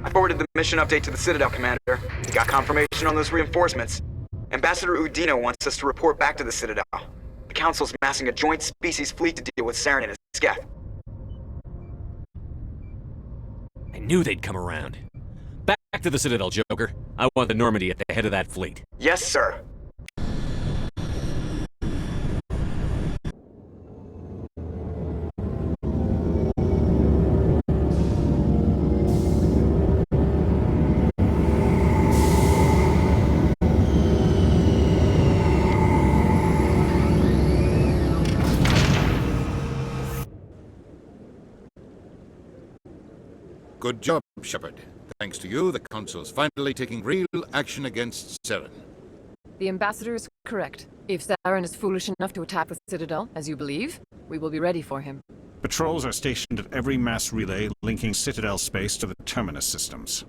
I forwarded the mission update to the Citadel, Commander. We got confirmation on those reinforcements. Ambassador Udina wants us to report back to the Citadel. The Council's massing a joint species fleet to deal with Saren and his Sketh. I knew they'd come around. Back to the Citadel, Joker. I want the Normandy at the head of that fleet. Yes, sir. Good job, Shepard. Thanks to you, the Council's finally taking real action against Saren. The Ambassador is correct. If Saren is foolish enough to attack the Citadel, as you believe, we will be ready for him. Patrols are stationed at every mass relay linking Citadel space to the Terminus systems.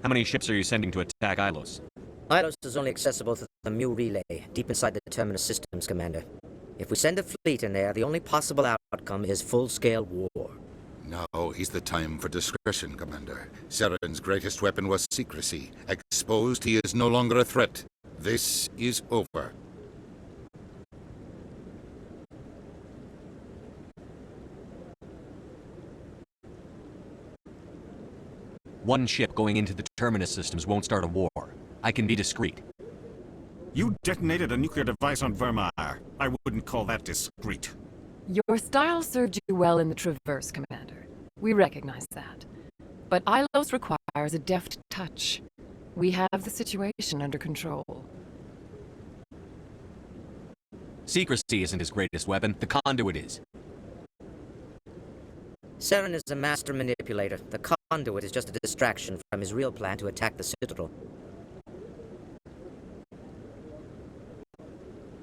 How many ships are you sending to attack Ilos? Ilos is only accessible through the Mu relay, deep inside the Terminus systems, Commander. If we send a fleet in there, the only possible outcome is full-scale war. Now is the time for discretion, Commander. Saren's greatest weapon was secrecy. Exposed, he is no longer a threat. This is over. One ship going into the Terminus systems won't start a war. I can be discreet. You detonated a nuclear device on Vermar. I wouldn't call that discreet. Your style served you well in the Traverse, Commander. We recognize that. But Ilos requires a deft touch. We have the situation under control. Secrecy isn't his greatest weapon. The conduit is. Saren is a master manipulator. The conduit is just a distraction from his real plan to attack the Citadel.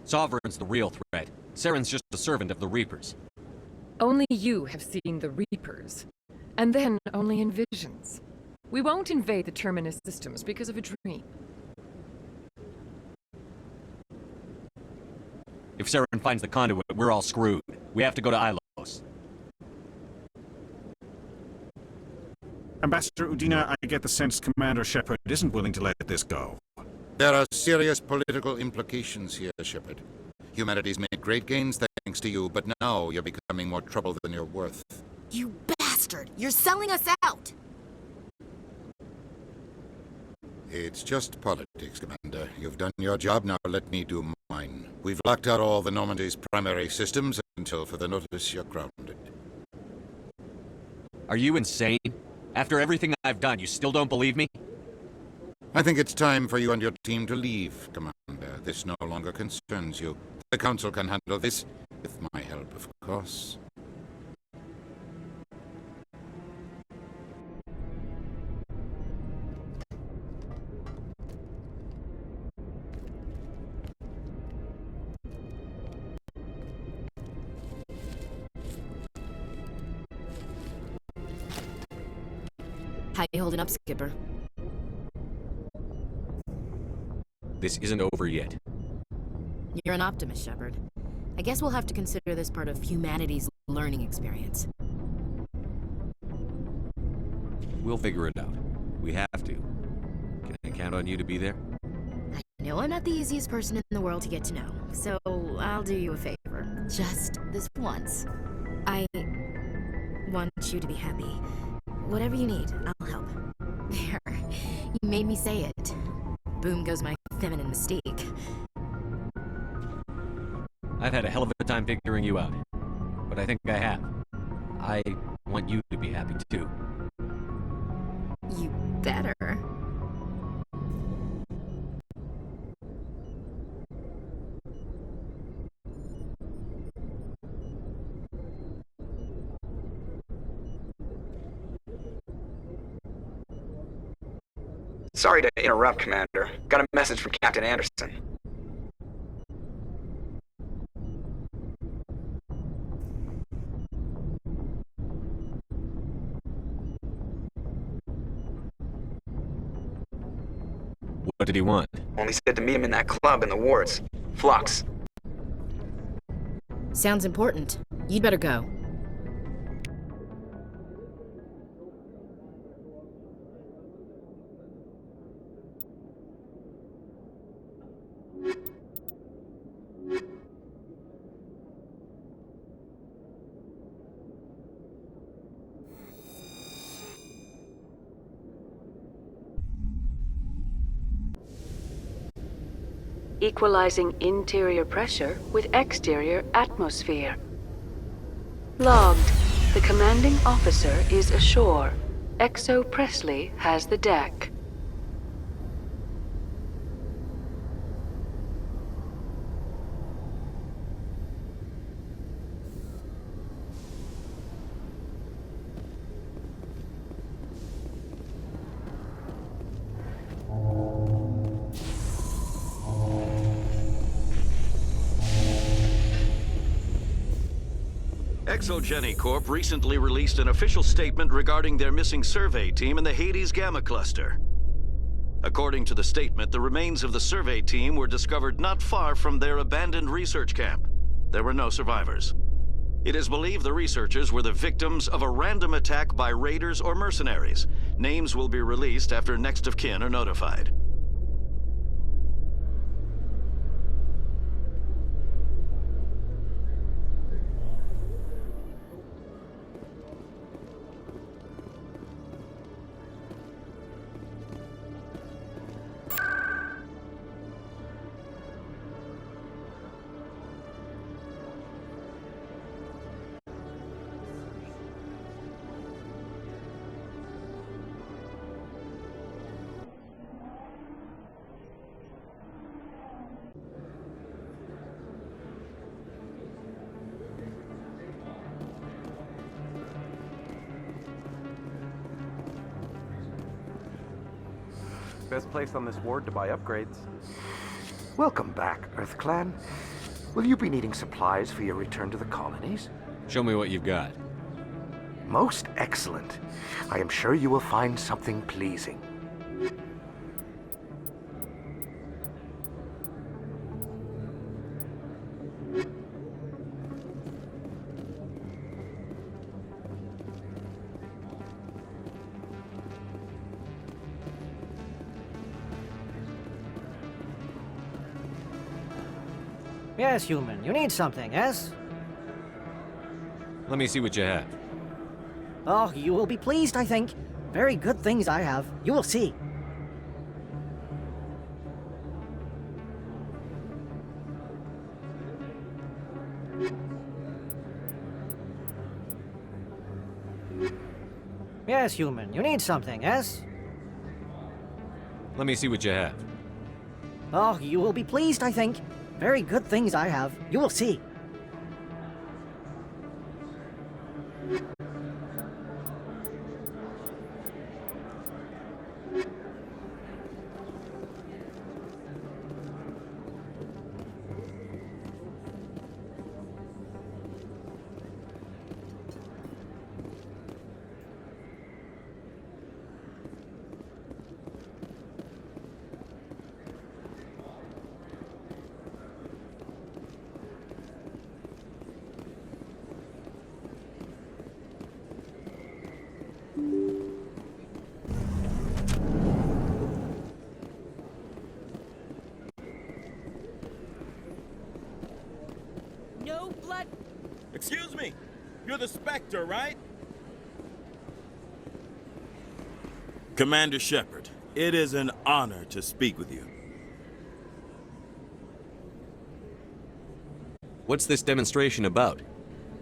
Sovereign's the real threat. Saren's just a servant of the Reapers. Only you have seen the Reapers. And then only in visions. We won't invade the Terminus systems because of a dream. If Saren finds the conduit, we're all screwed. We have to go to Ilos. Ambassador Udina, I get the sense Commander Shepard isn't willing to let this go. There are serious political implications here, Shepard. Humanity's made great gains thanks to you, but now you're becoming more trouble than you're worth. You bastard! You're selling us out! It's just politics, Commander. You've done your job, now let me do mine. We've locked out all the Normandy's primary systems until further notice you're grounded. Are you insane? After everything I've done, you still don't believe me? I think it's time for you and your team to leave, Commander. This no longer concerns you. The Council can handle this, with my help, of course. How you holding up, Skipper? This isn't over yet. You're an optimist, Shepard. I guess we'll have to consider this part of humanity's learning experience. We'll figure it out. We have to. Can I count on you to be there? I know I'm not the easiest person in the world to get to know, so I'll do you a favor. Just this once. I want you to be happy. Whatever you need, I'll help. There. You made me say it. Boom goes my feminine mystique. I've had a hell of a time figuring you out. But I think I have. I want you to be happy too. You better. Sorry to interrupt, Commander. Got a message from Captain Anderson. What did he want? Only said to meet him in that club in the wards. Flux. Sounds important. You'd better go. Equalizing interior pressure with exterior atmosphere. Logged. The commanding officer is ashore. Exo Presley has the deck. ExoGeni Corp recently released an official statement regarding their missing survey team in the Hades Gamma Cluster. According to the statement, the remains of the survey team were discovered not far from their abandoned research camp. There were no survivors. It is believed the researchers were the victims of a random attack by raiders or mercenaries. Names will be released after next of kin are notified. Best place on this ward to buy upgrades. Welcome back, EarthClan. Will you be needing supplies for your return to the colonies? Show me what you've got. Most excellent. I am sure you will find something pleasing. Yes, human. You need something, yes? Let me see what you have. Oh, you will be pleased, I think. Very good things I have. You will see. Yes, human. You need something, yes? Let me see what you have. Oh, you will be pleased, I think. Very good things I have. You will see. Excuse me. You're the Spectre, right? Commander Shepard, it is an honor to speak with you. What's this demonstration about?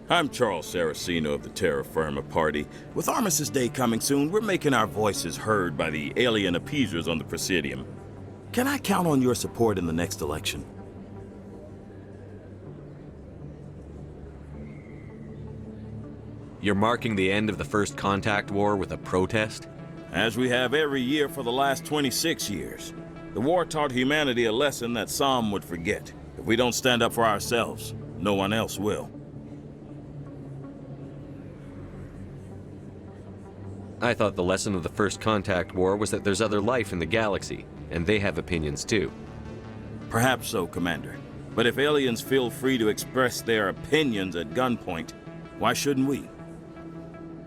I'm Charles Saraceno of the Terra Firma Party. With Armistice Day coming soon, we're making our voices heard by the alien appeasers on the Presidium. Can I count on your support in the next election? You're marking the end of the First Contact War with a protest? As we have every year for the last 26 years. The war taught humanity a lesson that some would forget. If we don't stand up for ourselves, no one else will. I thought the lesson of the First Contact War was that there's other life in the galaxy, and they have opinions too. Perhaps so, Commander. But if aliens feel free to express their opinions at gunpoint, why shouldn't we?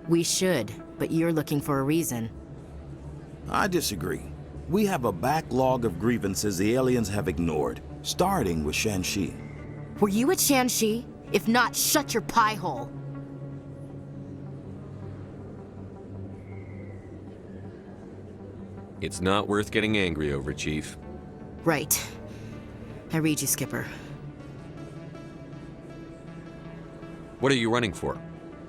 We should, but you're looking for a reason. I disagree. We have a backlog of grievances the aliens have ignored, starting with Shan-Shi. Were you at Shan-Shi? If not, shut your pie hole. It's not worth getting angry over, Chief. Right. I read you, Skipper. What are you running for?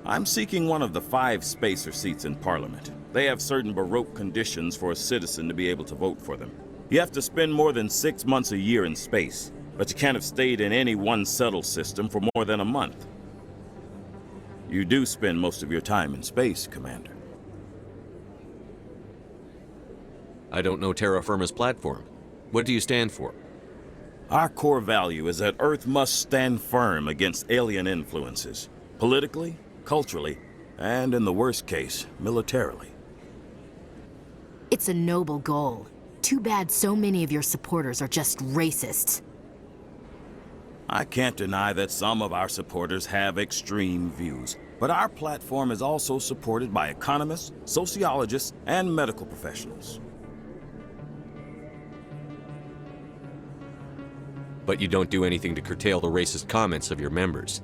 I'm seeking one of the 5 spacer seats in Parliament. They have certain Baroque conditions for a citizen to be able to vote for them. You have to spend more than 6 months a year in space, but you can't have stayed in any one settled system for more than a month. You do spend most of your time in space, Commander. I don't know Terra Firma's platform. What do you stand for? Our core value is that Earth must stand firm against alien influences, politically, culturally, and in the worst case, militarily. It's a noble goal. Too bad so many of your supporters are just racists. I can't deny that some of our supporters have extreme views, but our platform is also supported by economists, sociologists, and medical professionals. But you don't do anything to curtail the racist comments of your members.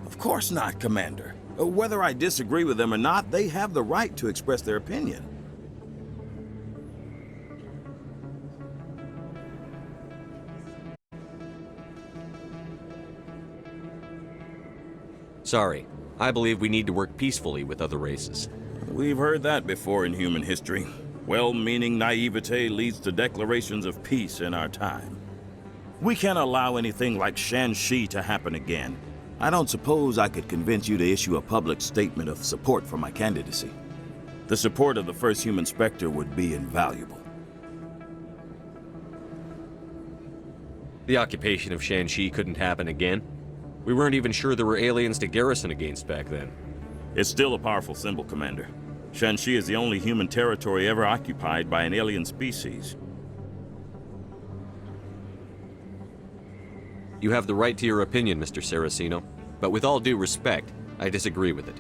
Of course not, Commander. Whether I disagree with them or not, they have the right to express their opinion. Sorry, I believe we need to work peacefully with other races. We've heard that before in human history. Well-meaning naivete leads to declarations of peace in our time. We can't allow anything like Shan-Shi to happen again. I don't suppose I could convince you to issue a public statement of support for my candidacy. The support of the first human Spectre would be invaluable. The occupation of Shan-Shi couldn't happen again. We weren't even sure there were aliens to garrison against back then. It's still a powerful symbol, Commander. Shan-Shi is the only human territory ever occupied by an alien species. You have the right to your opinion, Mr. Saraceno, but with all due respect, I disagree with it.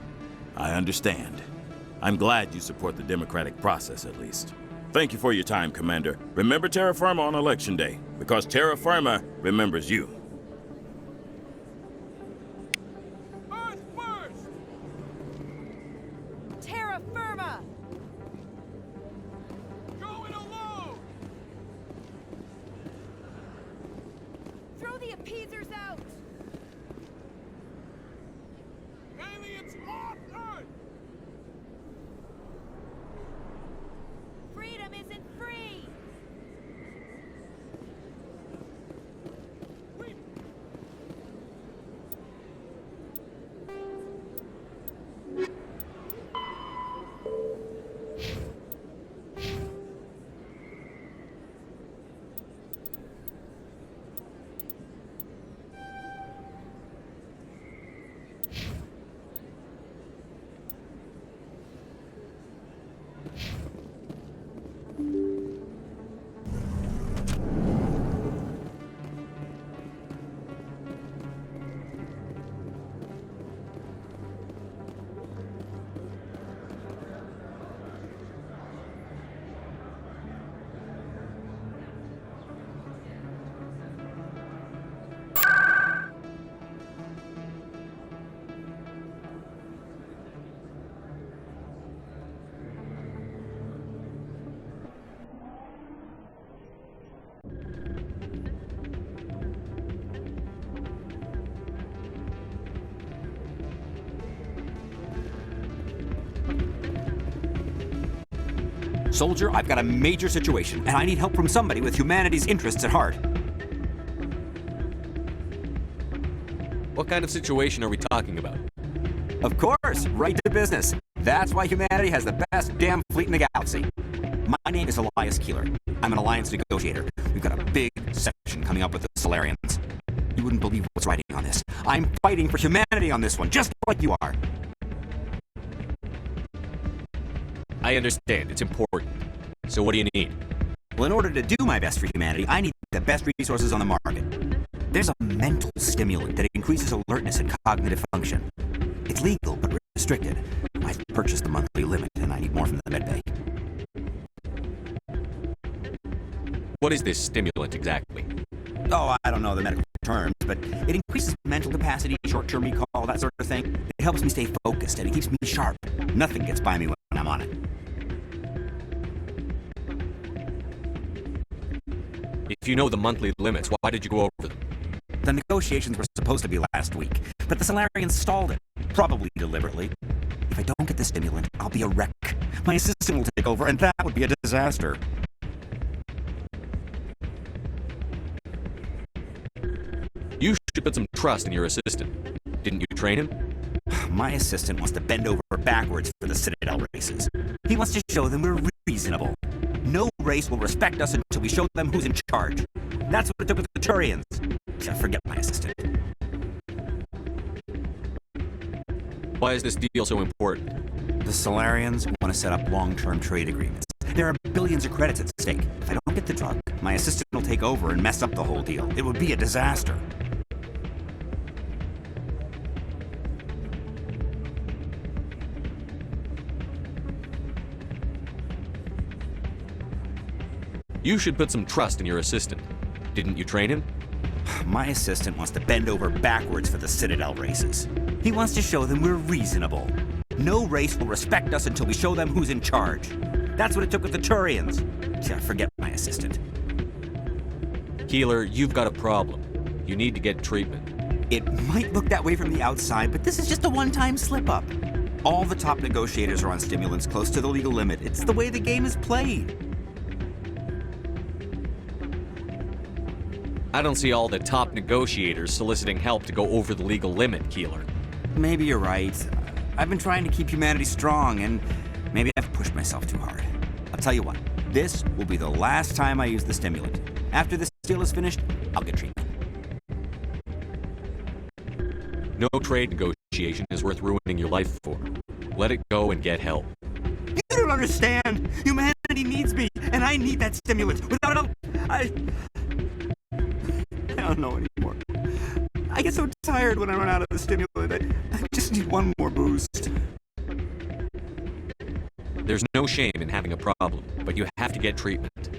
I understand. I'm glad you support the democratic process, at least. Thank you for your time, Commander. Remember Terra Firma on Election Day, because Terra Firma remembers you. Earth first! Terra Firma! Going alone! Throw the appeasers out! Aliens off Earth! Freedom isn't free! Soldier, I've got a major situation, and I need help from somebody with humanity's interests at heart. What kind of situation are we talking about? Of course, right to business. That's why humanity has the best damn fleet in the galaxy. My name is Elias Keeler. I'm an alliance negotiator. We've got a big section coming up with the Solarians. You wouldn't believe what's riding on this. I'm fighting for humanity on this one, just like you are. I understand, it's important. So what do you need? Well, in order to do my best for humanity, I need the best resources on the market. There's a mental stimulant that increases alertness and cognitive function. It's legal, but restricted. I've purchased the monthly limit, and I need more from the medbay. What is this stimulant exactly? Oh, I don't know the medical terms, but it increases mental capacity, short-term recall, that sort of thing. It helps me stay focused, and it keeps me sharp. Nothing gets by me when I'm on it. If you know the monthly limits, why did you go over them? The negotiations were supposed to be last week, but the Solarians stalled it, probably deliberately. If I don't get the stimulant, I'll be a wreck. My assistant will take over, and that would be a disaster. You should put some trust in your assistant. Didn't you train him? My assistant wants to bend over backwards for the Citadel races. He wants to show them we're reasonable. No race will respect us until we show them who's in charge. That's what it took with the Turians. Forget my assistant. Why is this deal so important? The Solarians want to set up long-term trade agreements. There are billions of credits at stake. If I don't get the drug, my assistant will take over and mess up the whole deal. It would be a disaster. You should put some trust in your assistant. Didn't you train him? My assistant wants to bend over backwards for the Citadel races. He wants to show them we're reasonable. No race will respect us until we show them who's in charge. That's what it took with the Turians. Forget my assistant. Keeler, you've got a problem. You need to get treatment. It might look that way from the outside, but this is just a one-time slip-up. All the top negotiators are on stimulants close to the legal limit. It's the way the game is played. I don't see all the top negotiators soliciting help to go over the legal limit, Keeler. Maybe you're right. I've been trying to keep humanity strong, and maybe I've pushed myself too hard. I'll tell you what, this will be the last time I use the stimulant. After this deal is finished, I'll get treatment. No trade negotiation is worth ruining your life for. Let it go and get help. You don't understand! Humanity needs me, and I need that stimulant. Without it, I don't know anymore. I get so tired when I run out of the stimulant. I just need one more boost. There's no shame in having a problem, but you have to get treatment.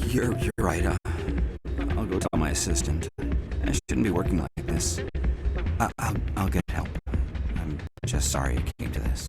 You're right. I'll go tell my assistant. I shouldn't be working like this. I'll get help. I'm just sorry it came to this.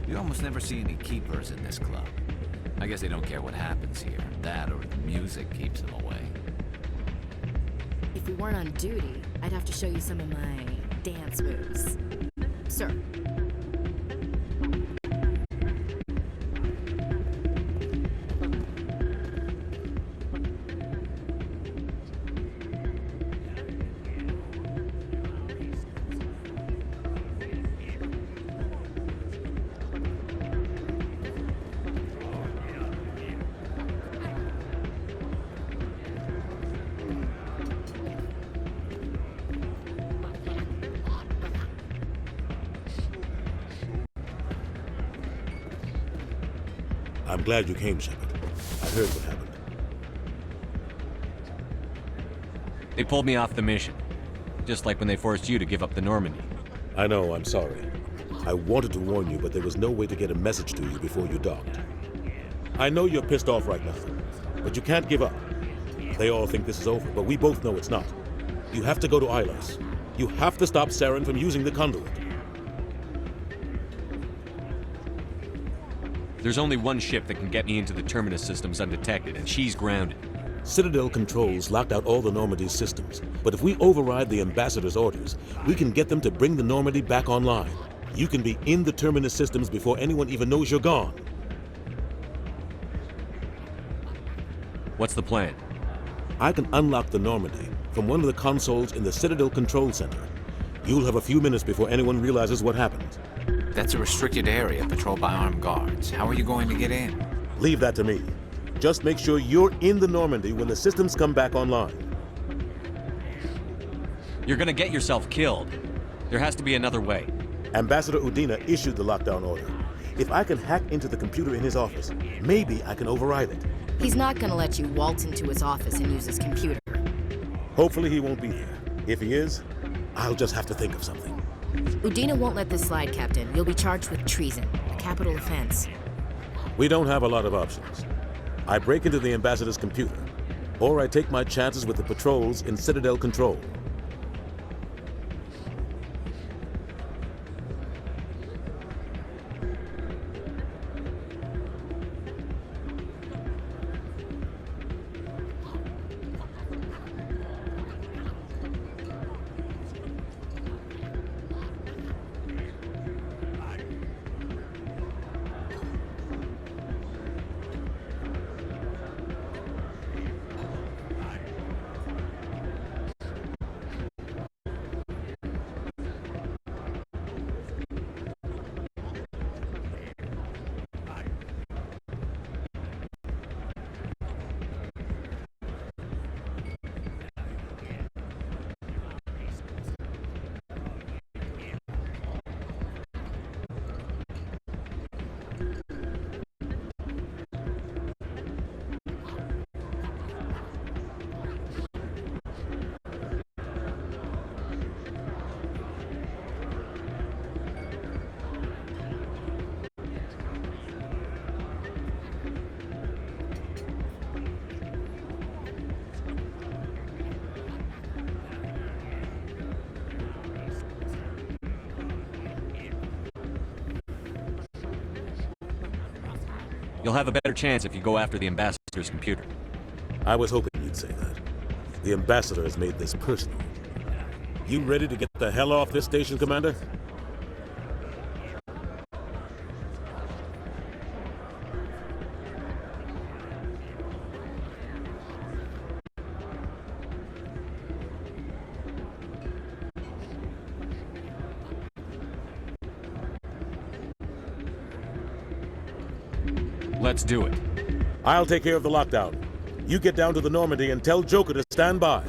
You almost never see any keepers in this club. I guess they don't care what happens here. That or the music keeps them away. If we weren't on duty, I'd have to show you some of my dance moves. Sir. I'm glad you came, Shepard. I heard what happened. They pulled me off the mission. Just like when they forced you to give up the Normandy. I know, I'm sorry. I wanted to warn you, but there was no way to get a message to you before you docked. I know you're pissed off right now, but you can't give up. They all think this is over, but we both know it's not. You have to go to Ilos. You have to stop Saren from using the conduit. There's only one ship that can get me into the Terminus systems undetected, and she's grounded. Citadel controls locked out all the Normandy's systems, but if we override the Ambassador's orders, we can get them to bring the Normandy back online. You can be in the Terminus systems before anyone even knows you're gone. What's the plan? I can unlock the Normandy from one of the consoles in the Citadel Control Center. You'll have a few minutes before anyone realizes what happened. That's a restricted area patrolled by armed guards. How are you going to get in? Leave that to me. Just make sure you're in the Normandy when the systems come back online. You're gonna get yourself killed. There has to be another way. Ambassador Udina issued the lockdown order. If I can hack into the computer in his office, maybe I can override it. He's not gonna let you waltz into his office and use his computer. Hopefully he won't be there. If he is, I'll just have to think of something. Udina won't let this slide, Captain. You'll be charged with treason, a capital offense. We don't have a lot of options. I break into the Ambassador's computer, or I take my chances with the patrols in Citadel Control. You'll have a better chance if you go after the Ambassador's computer. I was hoping you'd say that. The Ambassador has made this personal. You ready to get the hell off this station, Commander? Let's do it. I'll take care of the lockdown. You get down to the Normandy and tell Joker to stand by.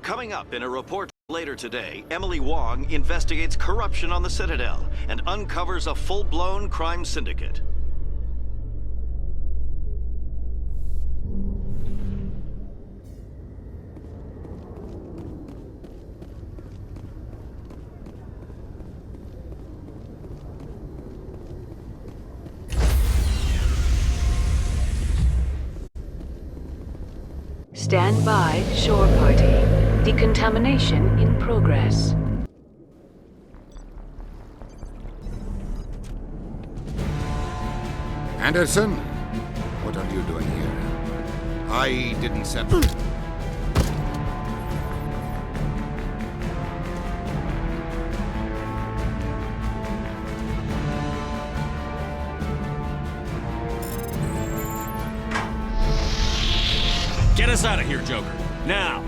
Coming up in a report later today, Emily Wong investigates corruption on the Citadel and uncovers a full-blown crime syndicate. Stand by, shore party. Decontamination in progress. Anderson? What are you doing here? I didn't send... Get us out of here, Joker. Now!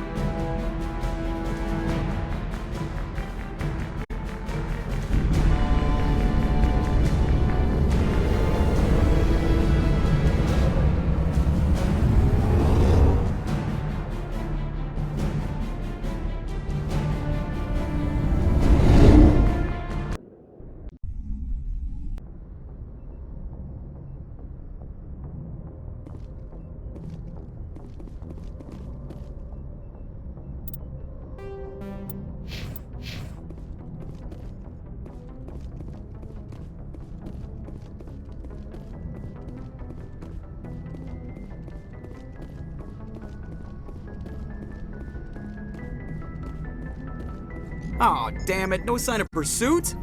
Aw, damn it, no sign of pursuit?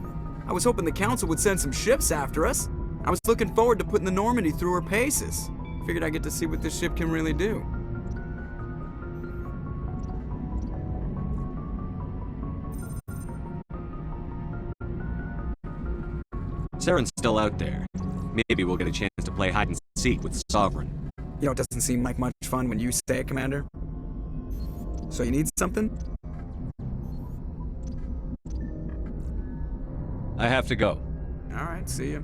I was hoping the Council would send some ships after us. I was looking forward to putting the Normandy through her paces. Figured I'd get to see what this ship can really do. Saren's still out there. Maybe we'll get a chance to play hide and seek with Sovereign. You know, it doesn't seem like much fun when you say it, Commander. So you need something? I have to go. Alright, see ya.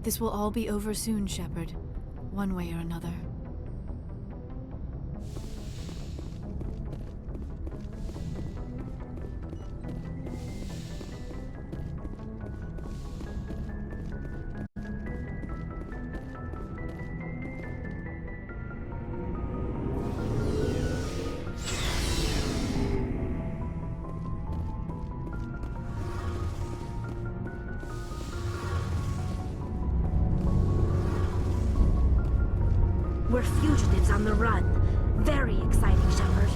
This will all be over soon, Shepard. One way or another. We're fugitives on the run. Very exciting, Shepard.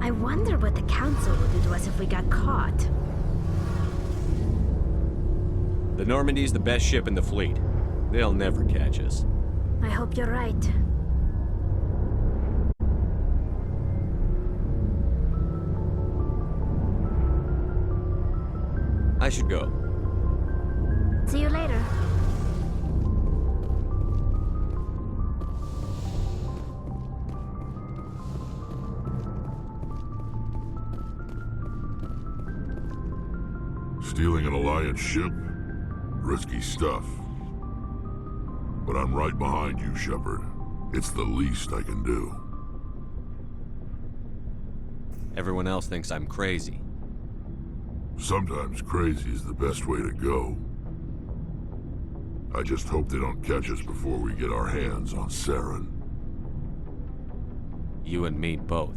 I wonder what the Council will do to us if we got caught. The Normandy's the best ship in the fleet. They'll never catch us. I hope you're right. I should go. See you later. Stealing an Alliance ship? Risky stuff. But I'm right behind you, Shepard. It's the least I can do. Everyone else thinks I'm crazy. Sometimes crazy is the best way to go. I just hope they don't catch us before we get our hands on Saren. You and me both.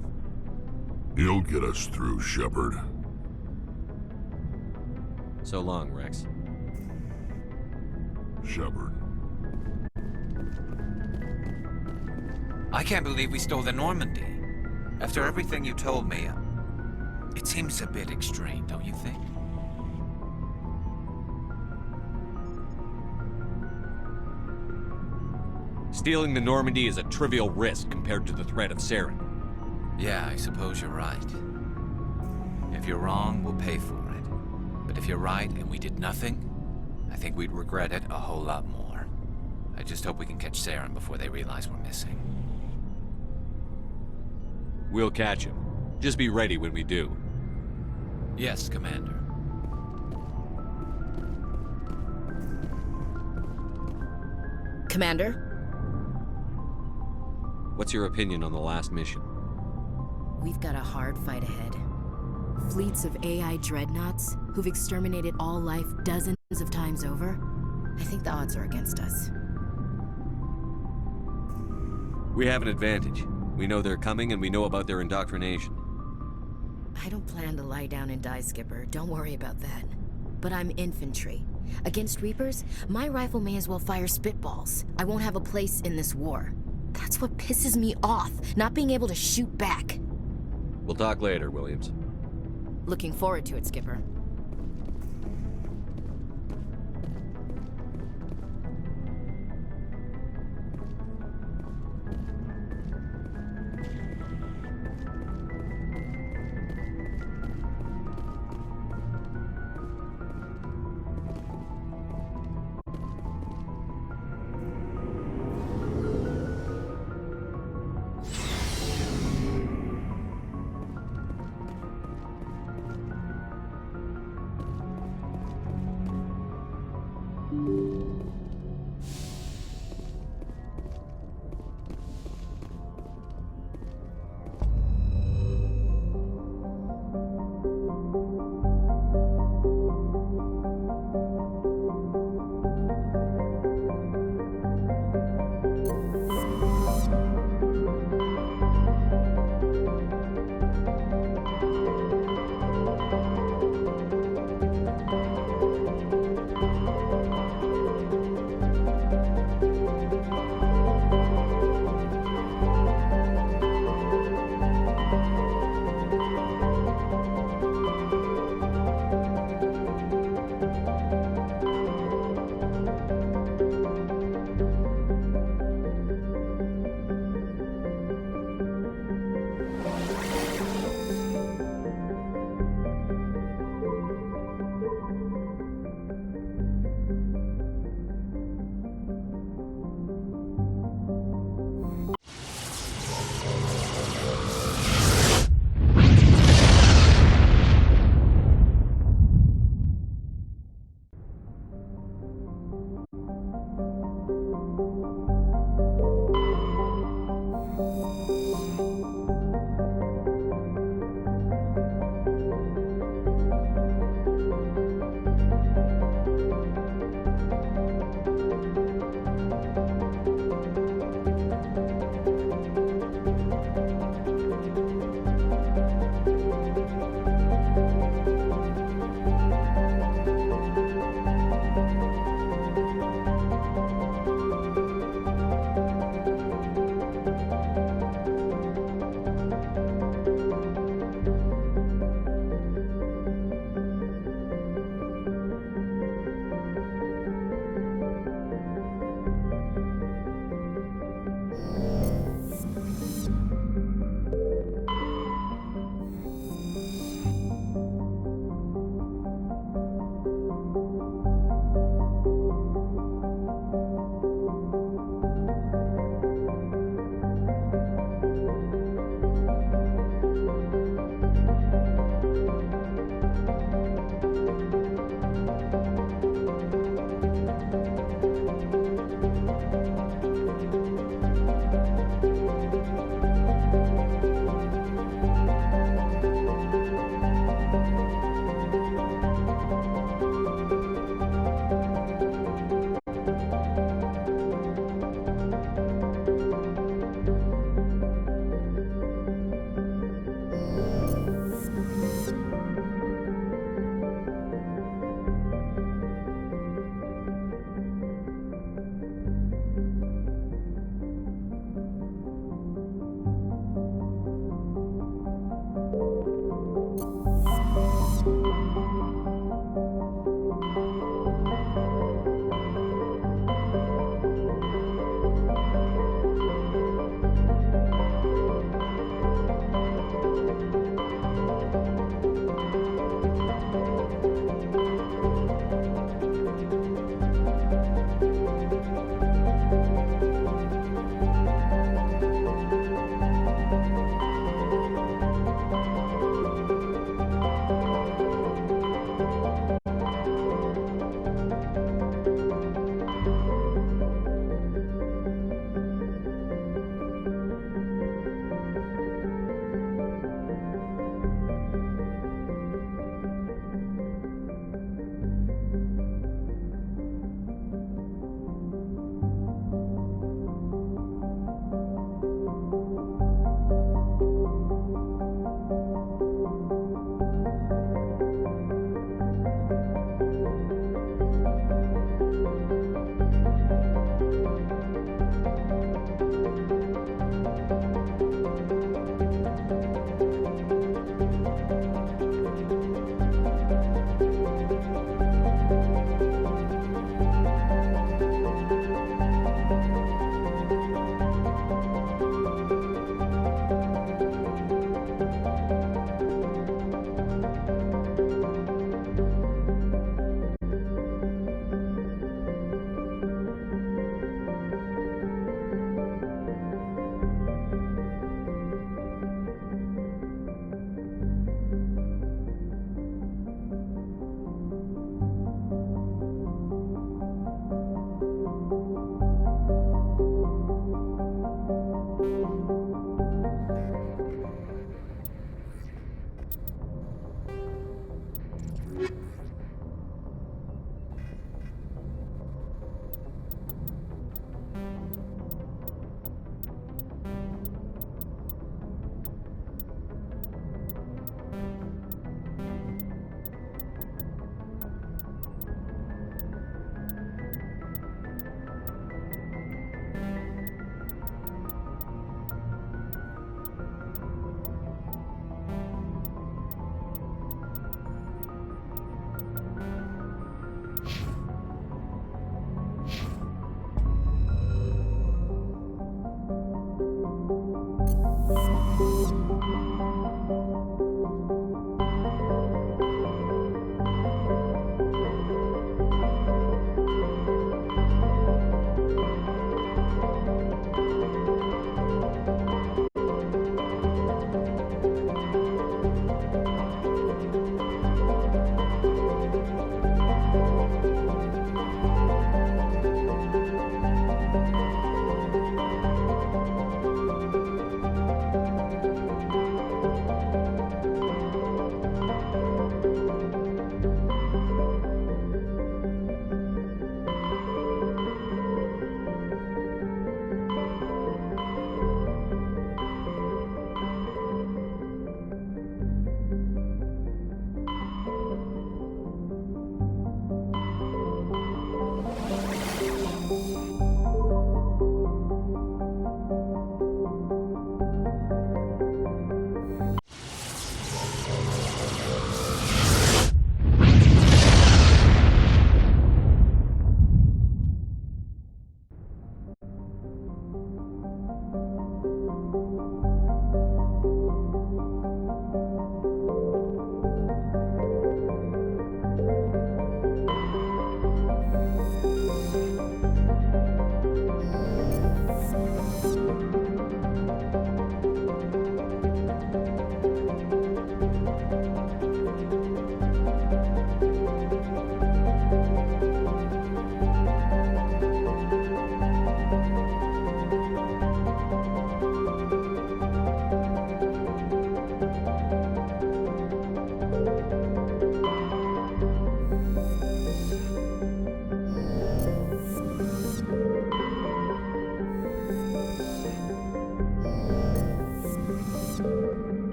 You'll get us through, Shepard. So long, Rex. Shepard. I can't believe we stole the Normandy. After everything you told me, it seems a bit extreme, don't you think? Stealing the Normandy is a trivial risk compared to the threat of Saren. Yeah, I suppose you're right. If you're wrong, we'll pay for it. But if you're right and we did nothing, I think we'd regret it a whole lot more. I just hope we can catch Saren before they realize we're missing. We'll catch him. Just be ready when we do. Yes, Commander. Commander? What's your opinion on the last mission? We've got a hard fight ahead. Fleets of AI dreadnoughts who've exterminated all life dozens of times over. I think the odds are against us. We have an advantage. We know they're coming and we know about their indoctrination. I don't plan to lie down and die, Skipper. Don't worry about that. But I'm infantry. Against Reapers, my rifle may as well fire spitballs. I won't have a place in this war. That's what pisses me off, not being able to shoot back. We'll talk later, Williams. Looking forward to it, Skipper.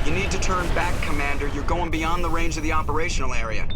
You need to turn back, Commander. You're going beyond the range of the operational area.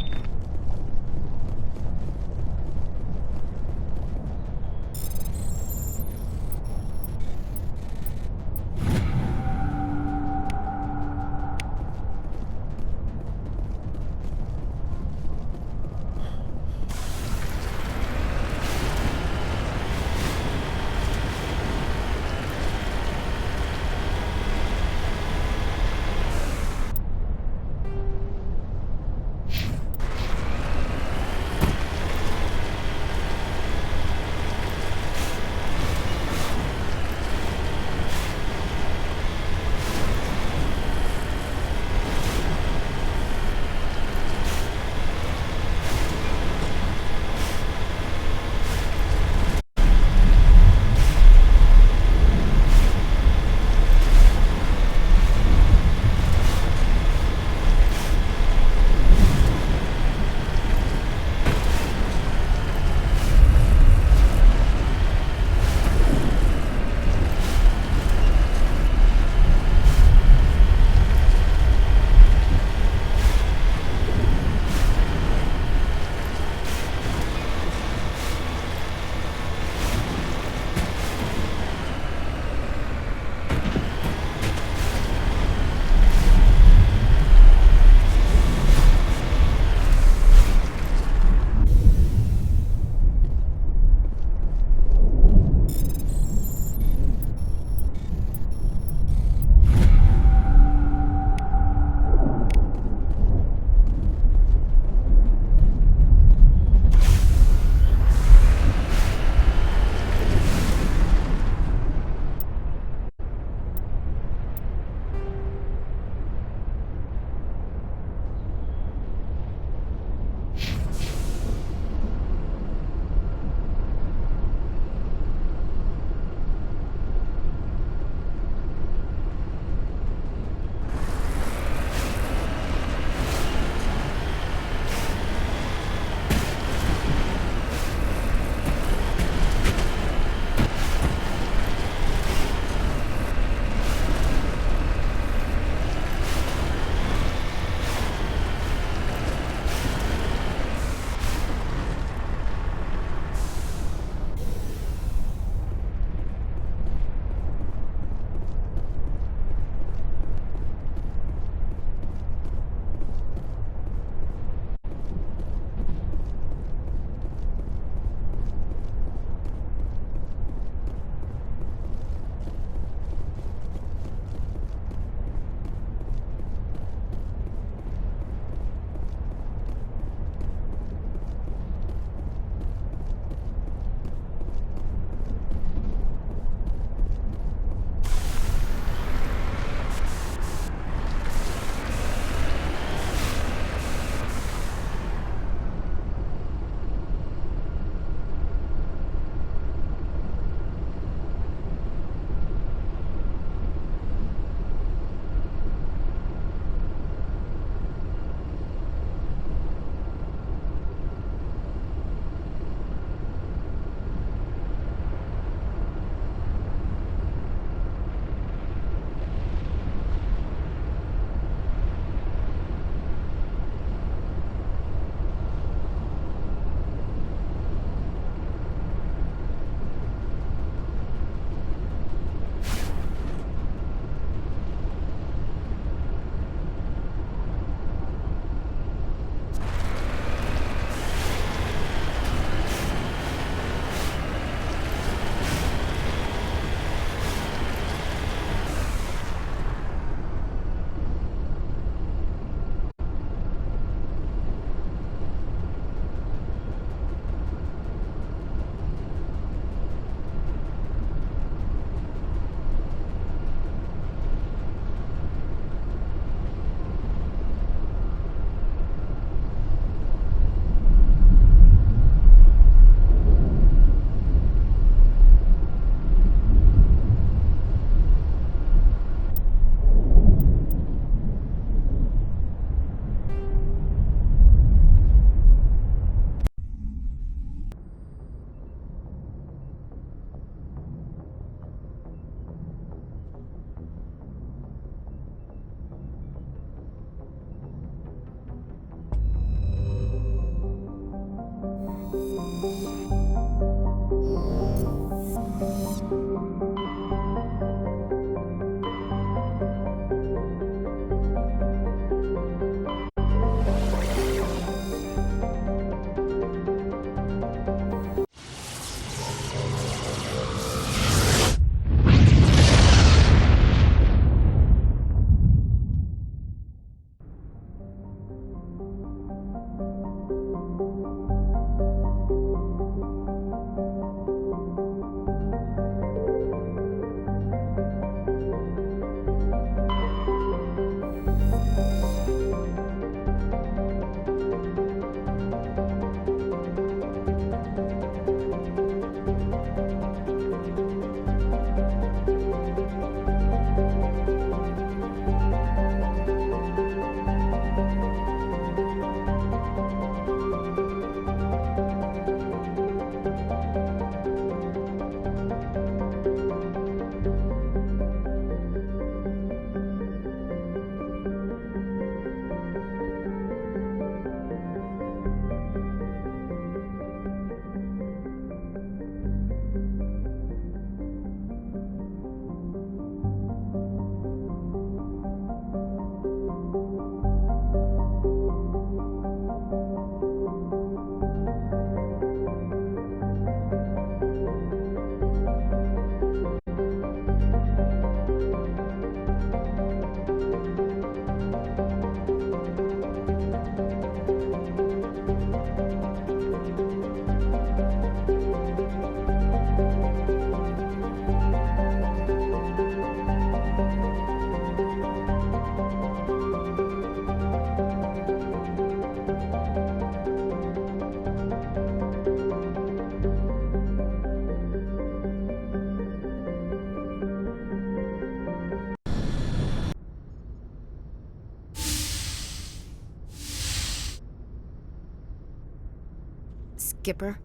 Skipper?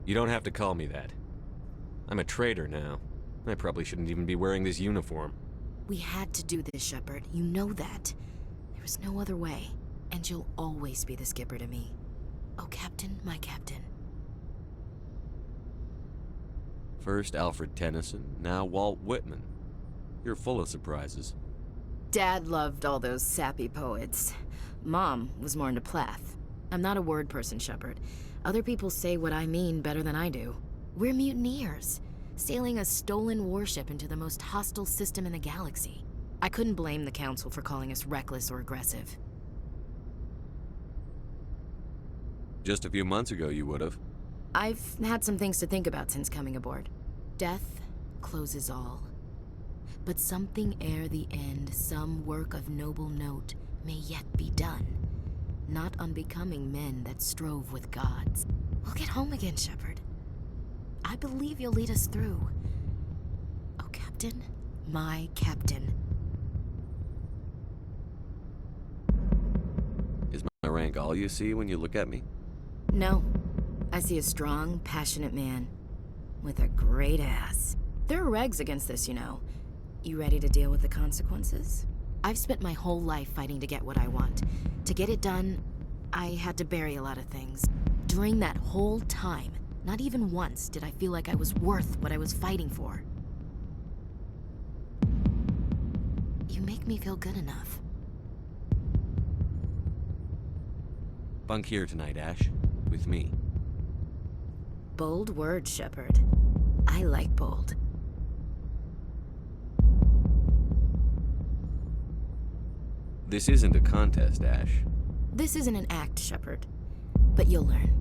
You don't have to call me that. I'm a traitor now. I probably shouldn't even be wearing this uniform. We had to do this, Shepard. You know that. There was no other way. And you'll always be the skipper to me. Oh, Captain, my captain. First Alfred Tennyson, now Walt Whitman. You're full of surprises. Dad loved all those sappy poets. Mom was more into Plath. I'm not a word person, Shepard. Other people say what I mean better than I do. We're mutineers, sailing a stolen warship into the most hostile system in the galaxy. I couldn't blame the Council for calling us reckless or aggressive. Just a few months ago, you would have. I've had some things to think about since coming aboard. Death closes all. But something ere the end, some work of noble note, may yet be done. Not unbecoming men that strove with gods. We'll get home again, Shepard. I believe you'll lead us through. Oh, Captain, my captain. Is my rank all you see when you look at me? No. I see a strong, passionate man. With a great ass. There are regs against this, you know. You ready to deal with the consequences? I've spent my whole life fighting to get what I want. To get it done, I had to bury a lot of things. During that whole time, not even once did I feel like I was worth what I was fighting for. You make me feel good enough. Bunk here tonight, Ash. With me. Bold words, Shepard. I like bold. This isn't a contest, Ash. This isn't an act, Shepard. But you'll learn.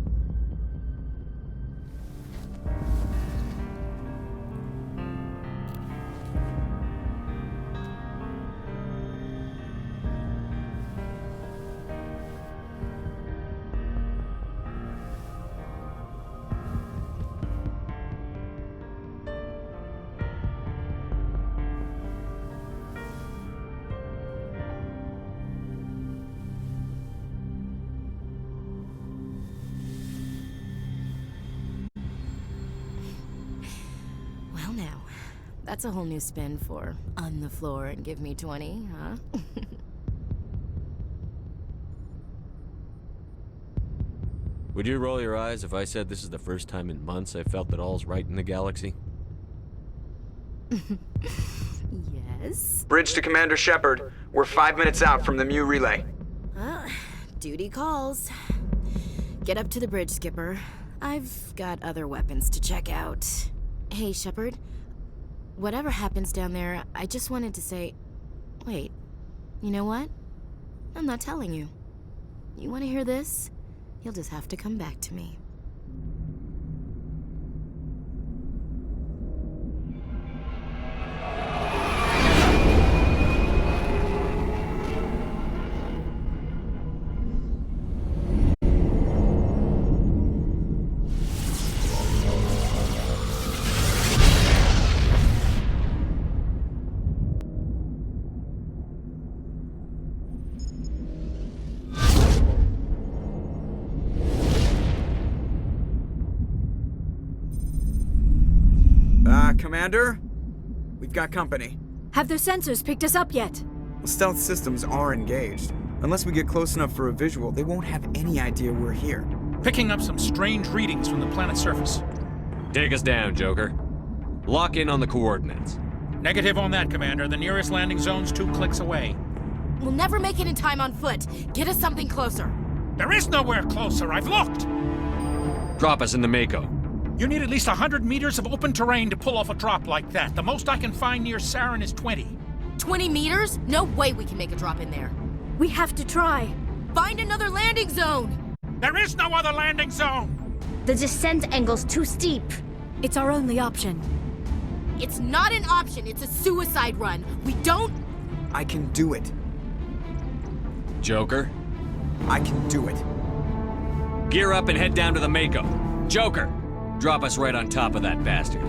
Well now, that's a whole new spin for on the floor and give me 20, huh? Would you roll your eyes if I said this is the first time in months I felt that all's right in the galaxy? Yes? Bridge to Commander Shepard. We're 5 minutes out from the Mu relay. Duty calls. Get up to the bridge, Skipper. I've got other weapons to check out. Hey, Shepard. Whatever happens down there, I just wanted to say... Wait. You know what? I'm not telling you. You want to hear this? You'll just have to come back to me. Commander? We've got company. Have their sensors picked us up yet? The stealth systems are engaged. Unless we get close enough for a visual, they won't have any idea we're here. Picking up some strange readings from the planet's surface. Take us down, Joker. Lock in on the coordinates. Negative on that, Commander. The nearest landing zone's 2 clicks away. We'll never make it in time on foot. Get us something closer. There is nowhere closer. I've looked. Drop us in the Mako. You need at least 100 meters of open terrain to pull off a drop like that. The most I can find near Saren is 20. 20 meters? No way we can make a drop in there. We have to try. Find another landing zone! There is no other landing zone! The descent angle's too steep. It's our only option. It's not an option, it's a suicide run. We don't... I can do it. Joker? I can do it. Gear up and head down to the Mako. Joker! Drop us right on top of that bastard.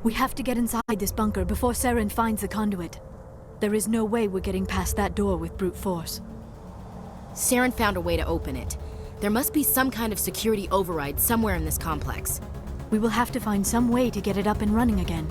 We have to get inside this bunker before Saren finds the conduit. There is no way we're getting past that door with brute force. Saren found a way to open it. There must be some kind of security override somewhere in this complex. We will have to find some way to get it up and running again.